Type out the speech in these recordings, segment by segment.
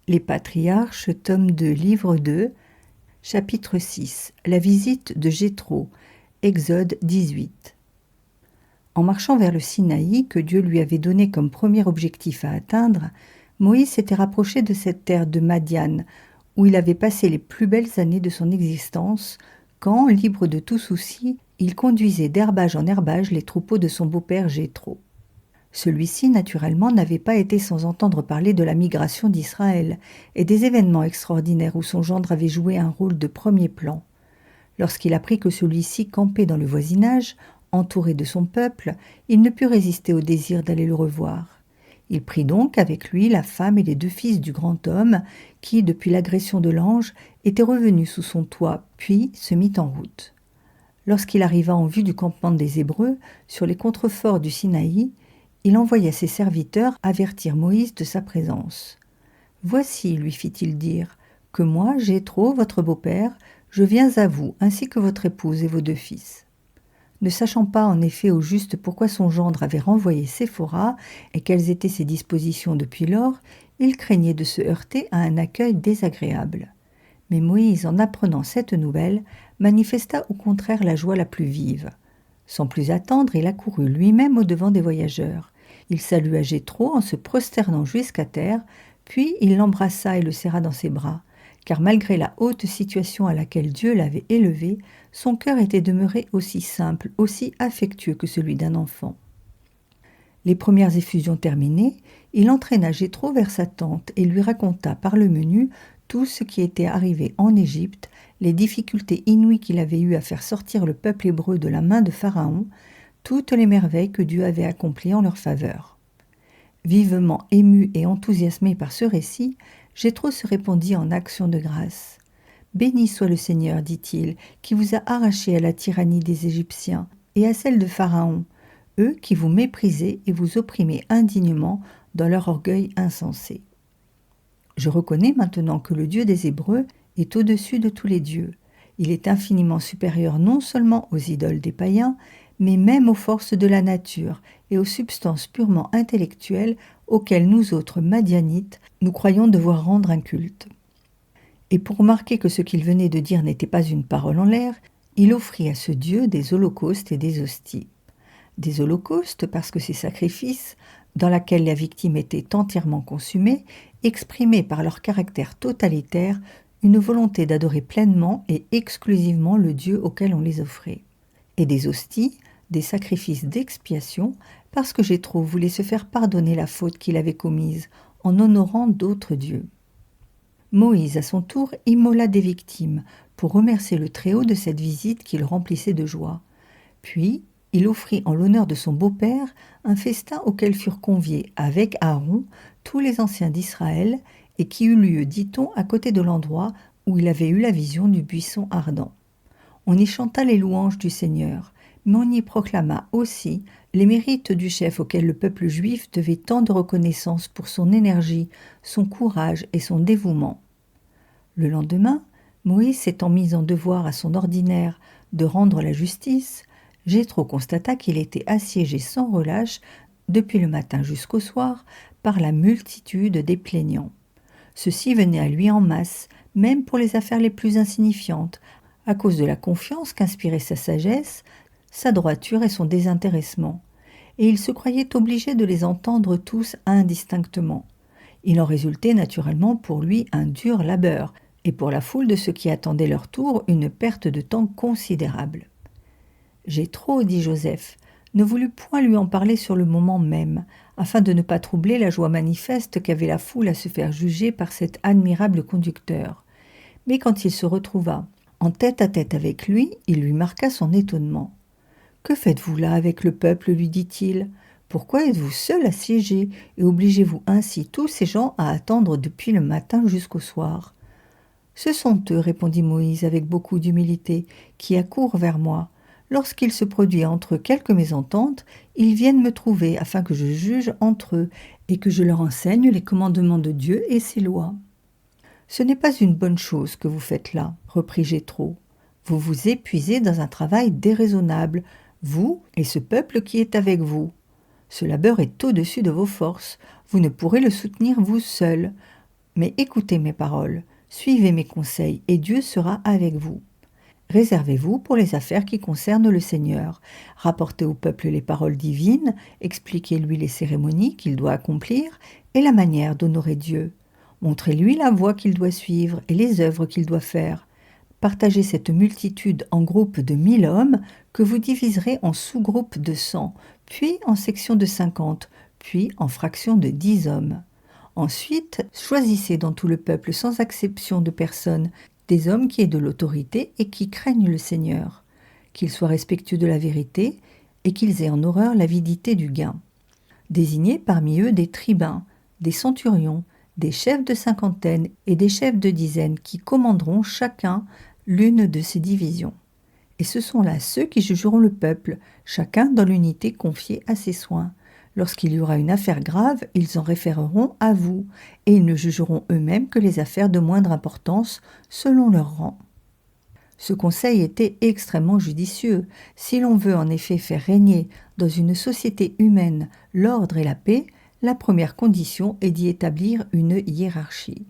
Les Patriarches, tome 2, livre 2, chapitre 6. La visite de Jéthro, Exode 18. En marchant vers le Sinaï, que Dieu lui avait donné comme premier objectif à atteindre, Moïse s'était rapproché de cette terre de Madian, où il avait passé les plus belles années de son existence, quand, libre de tout souci, il conduisait d'herbage en herbage les troupeaux de son beau-père Jéthro. Celui-ci, naturellement, n'avait pas été sans entendre parler de la migration d'Israël et des événements extraordinaires où son gendre avait joué un rôle de premier plan. Lorsqu'il apprit que celui-ci campait dans le voisinage, entouré de son peuple, il ne put résister au désir d'aller le revoir. Il prit donc avec lui la femme et les 2 fils du grand homme qui, depuis l'agression de l'ange, étaient revenus sous son toit, puis se mit en route. Lorsqu'il arriva en vue du campement des Hébreux, sur les contreforts du Sinaï, il envoya ses serviteurs avertir Moïse de sa présence. « Voici, lui fit-il dire, que moi, Jéthro, votre beau-père, je viens à vous, ainsi que votre épouse et vos 2 fils. » Ne sachant pas en effet au juste pourquoi son gendre avait renvoyé Séphora et quelles étaient ses dispositions depuis lors, il craignait de se heurter à un accueil désagréable. Mais Moïse, en apprenant cette nouvelle, manifesta au contraire la joie la plus vive. Sans plus attendre, il accourut lui-même au-devant des voyageurs. Il salua Jéthro en se prosternant jusqu'à terre, puis il l'embrassa et le serra dans ses bras, car malgré la haute situation à laquelle Dieu l'avait élevé, son cœur était demeuré aussi simple, aussi affectueux que celui d'un enfant. Les premières effusions terminées, il entraîna Jéthro vers sa tente et lui raconta par le menu tout ce qui était arrivé en Égypte, les difficultés inouïes qu'il avait eues à faire sortir le peuple hébreu de la main de Pharaon, toutes les merveilles que Dieu avait accomplies en leur faveur. Vivement ému et enthousiasmé par ce récit, Jéthro se répandit en actions de grâce. « Béni soit le Seigneur, dit-il, qui vous a arraché à la tyrannie des Égyptiens et à celle de Pharaon, eux qui vous méprisez et vous opprimez indignement dans leur orgueil insensé. Je reconnais maintenant que le Dieu des Hébreux est au-dessus de tous les dieux. Il est infiniment supérieur non seulement aux idoles des païens, mais même aux forces de la nature et aux substances purement intellectuelles auxquelles nous autres Madianites, nous croyons devoir rendre un culte. » Et pour marquer que ce qu'il venait de dire n'était pas une parole en l'air, il offrit à ce Dieu des holocaustes et des hosties. Des holocaustes parce que ces sacrifices, dans lesquels la victime était entièrement consumée, exprimaient par leur caractère totalitaire une volonté d'adorer pleinement et exclusivement le Dieu auquel on les offrait. Et des hosties, des sacrifices d'expiation, parce que Jéthro voulait se faire pardonner la faute qu'il avait commise en honorant d'autres dieux. Moïse, à son tour, immola des victimes pour remercier le Très-Haut de cette visite qui le remplissait de joie. Puis, il offrit en l'honneur de son beau-père un festin auquel furent conviés, avec Aaron, tous les anciens d'Israël, et qui eut lieu, dit-on, à côté de l'endroit où il avait eu la vision du buisson ardent. On y chanta les louanges du Seigneur, mais on y proclama aussi les mérites du chef auquel le peuple juif devait tant de reconnaissance pour son énergie, son courage et son dévouement. Le lendemain, Moïse s'étant mis en devoir à son ordinaire de rendre la justice, Jéthro constata qu'il était assiégé sans relâche, depuis le matin jusqu'au soir, par la multitude des plaignants. Ceux-ci venaient à lui en masse, même pour les affaires les plus insignifiantes, à cause de la confiance qu'inspirait sa sagesse, sa droiture et son désintéressement, et il se croyait obligé de les entendre tous indistinctement. Il en résultait naturellement pour lui un dur labeur, et pour la foule de ceux qui attendaient leur tour une perte de temps considérable. « Jéthro, dit Joseph, ne voulut point lui en parler sur le moment même, afin de ne pas troubler la joie manifeste qu'avait la foule à se faire juger par cet admirable conducteur. Mais quand il se retrouva en tête-à-tête avec lui, il lui marqua son étonnement. « Que faites-vous là avec le peuple, lui dit-il. Pourquoi êtes-vous seul assiégé et obligez-vous ainsi tous ces gens à attendre depuis le matin jusqu'au soir ?»« Ce sont eux, répondit Moïse avec beaucoup d'humilité, qui accourent vers moi. Lorsqu'il se produit entre eux quelque mésentente, ils viennent me trouver afin que je juge entre eux et que je leur enseigne les commandements de Dieu et ses lois. » « Ce n'est pas une bonne chose que vous faites là, reprit Jéthro. Vous vous épuisez dans un travail déraisonnable, vous et ce peuple qui est avec vous. Ce labeur est au-dessus de vos forces, vous ne pourrez le soutenir vous seul. Mais écoutez mes paroles, suivez mes conseils, et Dieu sera avec vous. Réservez-vous pour les affaires qui concernent le Seigneur. Rapportez au peuple les paroles divines, expliquez-lui les cérémonies qu'il doit accomplir et la manière d'honorer Dieu. Montrez-lui la voie qu'il doit suivre et les œuvres qu'il doit faire. Partagez cette multitude en groupes de 1000 hommes que vous diviserez en sous-groupes de 100, puis en sections de 50, puis en fractions de 10 hommes. Ensuite, choisissez dans tout le peuple sans exception de personne des hommes qui aient de l'autorité et qui craignent le Seigneur, qu'ils soient respectueux de la vérité et qu'ils aient en horreur l'avidité du gain. Désignez parmi eux des tribuns, des centurions, des chefs de cinquantaine et des chefs de dizaines qui commanderont chacun l'une de ces divisions. Et ce sont là ceux qui jugeront le peuple, chacun dans l'unité confiée à ses soins. Lorsqu'il y aura une affaire grave, ils en référeront à vous, et ils ne jugeront eux-mêmes que les affaires de moindre importance selon leur rang. Ce conseil était extrêmement judicieux. Si l'on veut en effet faire régner dans une société humaine l'ordre et la paix, la première condition est d'y établir une hiérarchie.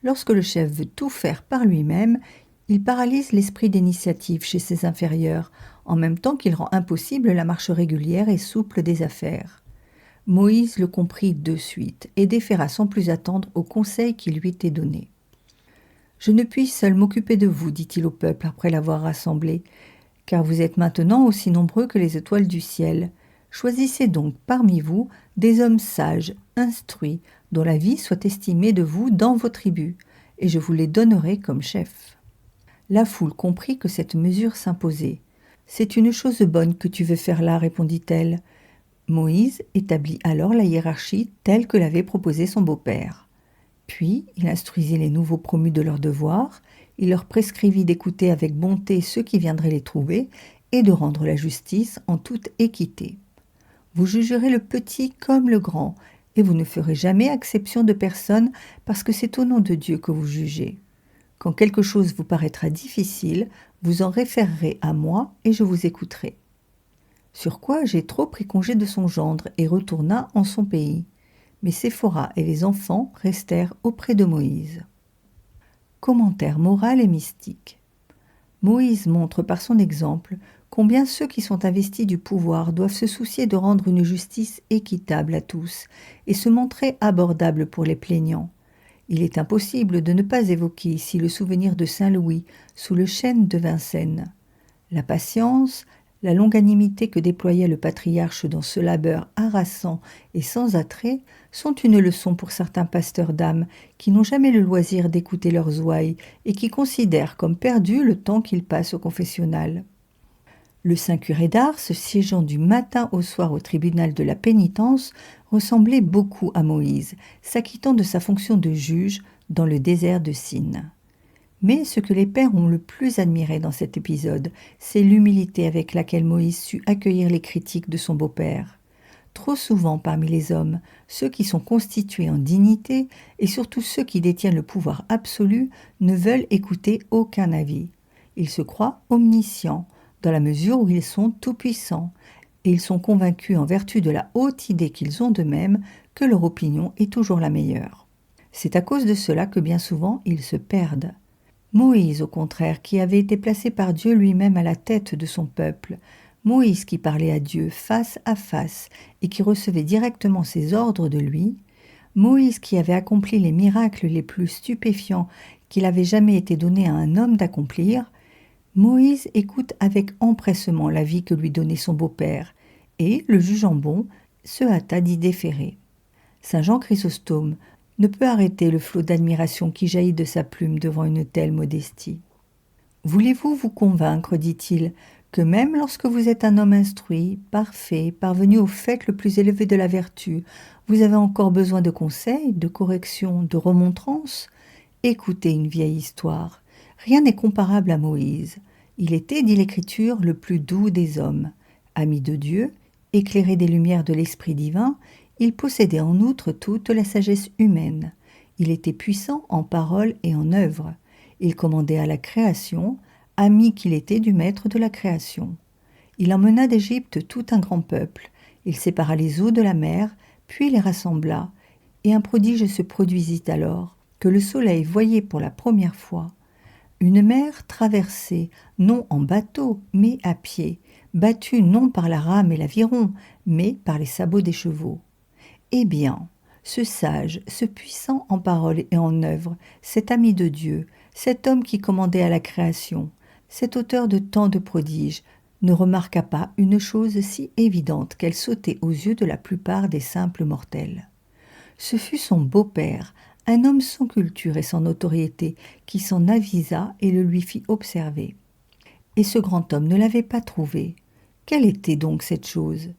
Lorsque le chef veut tout faire par lui-même, il paralyse l'esprit d'initiative chez ses inférieurs, en même temps qu'il rend impossible la marche régulière et souple des affaires. Moïse le comprit de suite et déféra sans plus attendre au conseil qui lui était donné. « Je ne puis seul m'occuper de vous, dit-il au peuple après l'avoir rassemblé, car vous êtes maintenant aussi nombreux que les étoiles du ciel. Choisissez donc parmi vous des hommes sages, instruits, dont la vie soit estimée de vous dans vos tribus, et je vous les donnerai comme chefs. » La foule comprit que cette mesure s'imposait. « C'est une chose bonne que tu veux faire là, répondit-elle. » Moïse établit alors la hiérarchie telle que l'avait proposée son beau-père. Puis, il instruisit les nouveaux promus de leurs devoirs, il leur prescrivit d'écouter avec bonté ceux qui viendraient les trouver et de rendre la justice en toute équité. Vous jugerez le petit comme le grand, et vous ne ferez jamais exception de personne parce que c'est au nom de Dieu que vous jugez. Quand quelque chose vous paraîtra difficile, vous en référerez à moi et je vous écouterai. Sur quoi Jéthro prit congé de son gendre et retourna en son pays. Mais Séphora et les enfants restèrent auprès de Moïse. Commentaire moral et mystique. Moïse montre par son exemple combien ceux qui sont investis du pouvoir doivent se soucier de rendre une justice équitable à tous et se montrer abordables pour les plaignants. Il est impossible de ne pas évoquer ici le souvenir de Saint Louis sous le chêne de Vincennes. La patience, la longanimité que déployait le patriarche dans ce labeur harassant et sans attrait sont une leçon pour certains pasteurs d'âmes qui n'ont jamais le loisir d'écouter leurs ouailles et qui considèrent comme perdu le temps qu'ils passent au confessionnal. Le saint curé d'Ars, siégeant du matin au soir au tribunal de la pénitence, ressemblait beaucoup à Moïse, s'acquittant de sa fonction de juge dans le désert de Sin. Mais ce que les pères ont le plus admiré dans cet épisode, c'est l'humilité avec laquelle Moïse sut accueillir les critiques de son beau-père. Trop souvent parmi les hommes, ceux qui sont constitués en dignité et surtout ceux qui détiennent le pouvoir absolu ne veulent écouter aucun avis. Ils se croient omniscients, dans la mesure où ils sont tout-puissants, et ils sont convaincus en vertu de la haute idée qu'ils ont d'eux-mêmes que leur opinion est toujours la meilleure. C'est à cause de cela que bien souvent ils se perdent. Moïse, au contraire, qui avait été placé par Dieu lui-même à la tête de son peuple, Moïse qui parlait à Dieu face à face et qui recevait directement ses ordres de lui, Moïse qui avait accompli les miracles les plus stupéfiants qu'il avait jamais été donné à un homme d'accomplir, Moïse écoute avec empressement l'avis que lui donnait son beau-père et, le jugeant bon, se hâta d'y déférer. Saint Jean Chrysostome ne peut arrêter le flot d'admiration qui jaillit de sa plume devant une telle modestie. « Voulez-vous vous convaincre, dit-il, que même lorsque vous êtes un homme instruit, parfait, parvenu au fait le plus élevé de la vertu, vous avez encore besoin de conseils, de corrections, de remontrances ? Écoutez une vieille histoire. Rien n'est comparable à Moïse. Il était, dit l'Écriture, le plus doux des hommes. Ami de Dieu, éclairé des lumières de l'Esprit divin, il possédait en outre toute la sagesse humaine. Il était puissant en parole et en œuvre. Il commandait à la création, ami qu'il était du maître de la création. Il emmena d'Égypte tout un grand peuple. Il sépara les eaux de la mer, puis les rassembla, et un prodige se produisit alors. que le soleil voyait pour la première fois une mer traversée non en bateau, mais à pied, battue non par la rame et l'aviron, mais par les sabots des chevaux. Eh bien, ce sage, ce puissant en parole et en œuvre, cet ami de Dieu, cet homme qui commandait à la création, cet auteur de tant de prodiges, ne remarqua pas une chose si évidente qu'elle sautait aux yeux de la plupart des simples mortels. Ce fut son beau-père, un homme sans culture et sans notoriété, qui s'en avisa et le lui fit observer. Et ce grand homme ne l'avait pas trouvé. Quelle était donc cette chose ?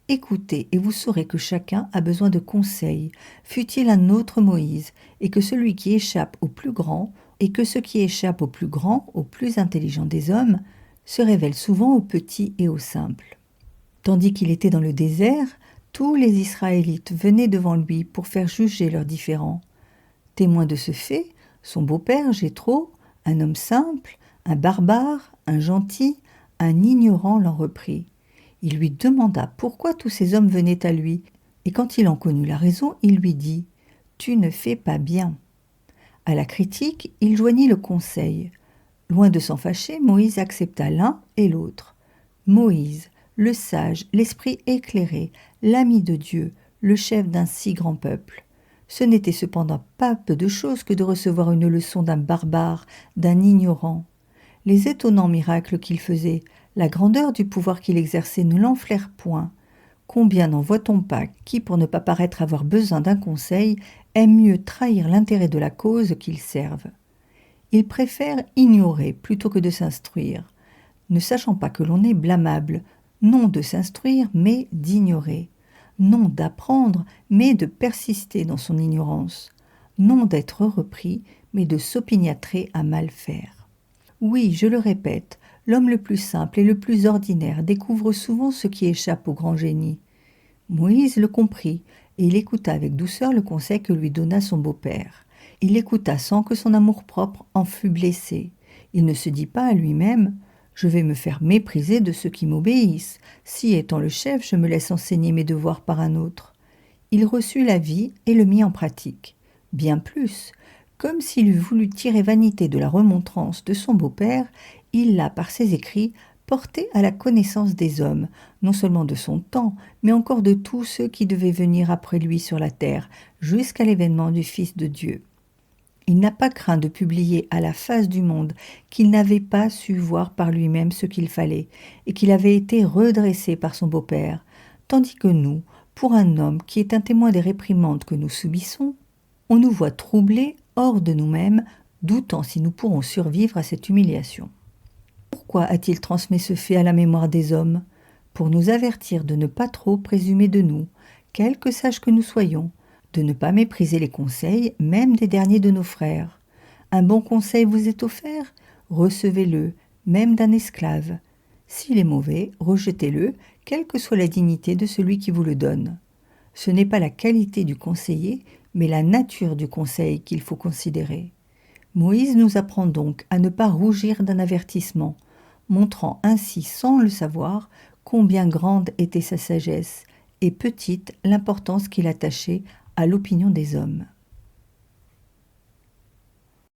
Écoutez, et vous saurez que chacun a besoin de conseils, fût-il un autre Moïse, et que celui qui échappe au plus grand, et que ce qui échappe au plus grand, au plus intelligent des hommes, se révèle souvent aux petits et aux simples. Tandis qu'il était dans le désert, tous les Israélites venaient devant lui pour faire juger leurs différends. Témoin de ce fait, son beau-père Jéthro, un homme simple, un barbare, un gentil, un ignorant l'en reprit. Il lui demanda pourquoi tous ces hommes venaient à lui, et quand il en connut la raison, il lui dit « Tu ne fais pas bien ». À la critique, il joignit le conseil. Loin de s'en fâcher, Moïse accepta l'un et l'autre. Moïse, le sage, l'esprit éclairé, l'ami de Dieu, le chef d'un si grand peuple. Ce n'était cependant pas peu de chose que de recevoir une leçon d'un barbare, d'un ignorant. Les étonnants miracles qu'il faisait, la grandeur du pouvoir qu'il exerçait ne l'enflèrent point. Combien n'en voit-on pas qui, pour ne pas paraître avoir besoin d'un conseil, aime mieux trahir l'intérêt de la cause qu'ils servent. Ils préfèrent ignorer plutôt que de s'instruire, ne sachant pas que l'on est blâmable, non de s'instruire, mais d'ignorer, non d'apprendre, mais de persister dans son ignorance, non d'être repris, mais de s'opiniâtrer à mal faire. Oui, je le répète, l'homme le plus simple et le plus ordinaire découvre souvent ce qui échappe au grand génie. Moïse le comprit, et il écouta avec douceur le conseil que lui donna son beau-père. Il l'écouta sans que son amour-propre en fût blessé. Il ne se dit pas à lui-même « Je vais me faire mépriser de ceux qui m'obéissent. Si, étant le chef, je me laisse enseigner mes devoirs par un autre. » Il reçut l'avis et le mit en pratique. Bien plus, comme s'il eût voulu tirer vanité de la remontrance de son beau-père, il l'a, par ses écrits, porté à la connaissance des hommes, non seulement de son temps, mais encore de tous ceux qui devaient venir après lui sur la terre, jusqu'à l'événement du Fils de Dieu. Il n'a pas craint de publier à la face du monde qu'il n'avait pas su voir par lui-même ce qu'il fallait, et qu'il avait été redressé par son beau-père, tandis que nous, pour un homme qui est un témoin des réprimandes que nous subissons, on nous voit troublés hors de nous-mêmes, doutant si nous pourrons survivre à cette humiliation. Pourquoi a-t-il transmis ce fait à la mémoire des hommes ? Pour nous avertir de ne pas trop présumer de nous, quelque sages que nous soyons, de ne pas mépriser les conseils, même des derniers de nos frères. Un bon conseil vous est offert, recevez-le, même d'un esclave. S'il est mauvais, rejetez-le, quelle que soit la dignité de celui qui vous le donne. Ce n'est pas la qualité du conseiller, mais la nature du conseil qu'il faut considérer. Moïse nous apprend donc à ne pas rougir d'un avertissement, montrant ainsi sans le savoir combien grande était sa sagesse et petite l'importance qu'il attachait à l'opinion des hommes.